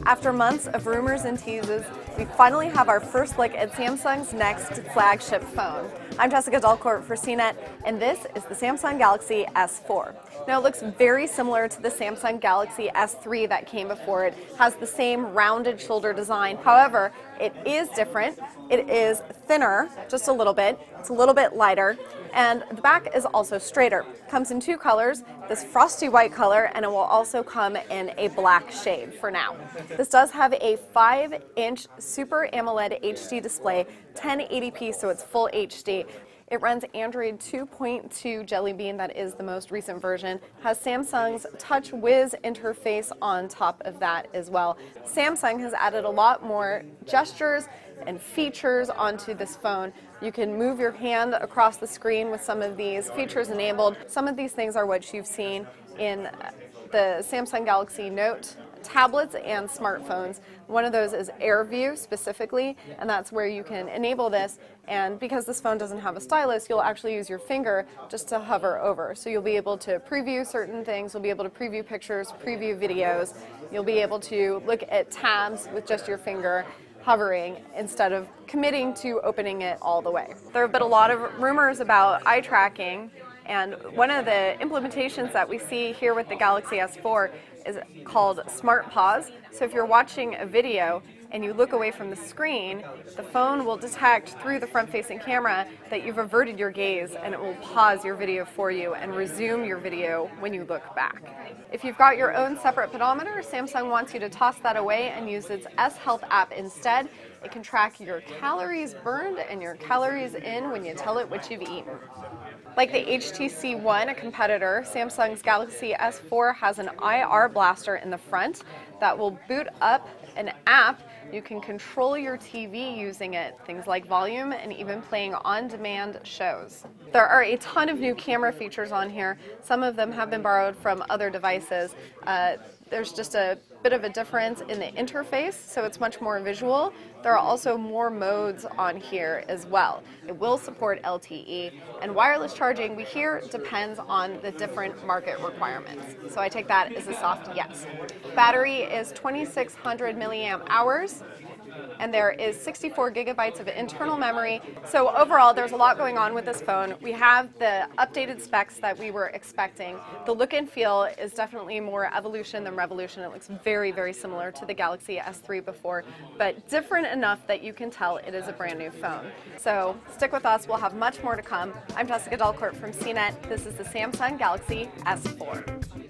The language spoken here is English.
After months of rumors and teases, we finally have our first look at Samsung's next flagship phone. I'm Jessica Dalcourt for CNET, and this is the Samsung Galaxy S4. Now, it looks very similar to the Samsung Galaxy S3 that came before it. It has the same rounded shoulder design. However, it is different. It is thinner, just a little bit. It's a little bit lighter, and the back is also straighter. Comes in two colors, this frosty white color, and it will also come in a black shade for now. This does have a 5-inch Super AMOLED HD display, 1080p, so it's full HD. It runs Android 2.2 Jelly Bean, that is the most recent version. Has Samsung's Touch Wiz interface on top of that as well. Samsung has added a lot more gestures and features onto this phone. You can move your hand across the screen with some of these features enabled. Some of these things are what you've seen in the Samsung Galaxy Note tablets and smartphones. One of those is Air View specifically, and that's where you can enable this. And because this phone doesn't have a stylus, you'll actually use your finger just to hover over. So you'll be able to preview certain things, you'll be able to preview pictures, preview videos, you'll be able to look at tabs with just your finger hovering instead of committing to opening it all the way. There have been a lot of rumors about eye tracking, and one of the implementations that we see here with the Galaxy S4 is called Smart Pause. So if you're watching a video and you look away from the screen, the phone will detect through the front-facing camera that you've averted your gaze, and it will pause your video for you and resume your video when you look back. If you've got your own separate pedometer, Samsung wants you to toss that away and use its S Health app instead. It can track your calories burned and your calories in when you tell it what you've eaten. Like the HTC One, a competitor, Samsung's Galaxy S4 has an IR blaster in the front that will boot up an app. You can control your TV using it, things like volume and even playing on-demand shows. There are a ton of new camera features on here. Some of them have been borrowed from other devices. There's just a bit of a difference in the interface, so it's much more visual. There are also more modes on here as well. It will support LTE, and wireless charging, we hear, depends on the different market requirements. So I take that as a soft yes. Battery is 2600 milliamp hours. And there is 64 gigabytes of internal memory. So overall, there's a lot going on with this phone. We have the updated specs that we were expecting. The look and feel is definitely more evolution than revolution. It looks very, very similar to the Galaxy S3 before, but different enough that you can tell it is a brand new phone. So stick with us, we'll have much more to come. I'm Jessica Dalcourt from CNET. This is the Samsung Galaxy S4.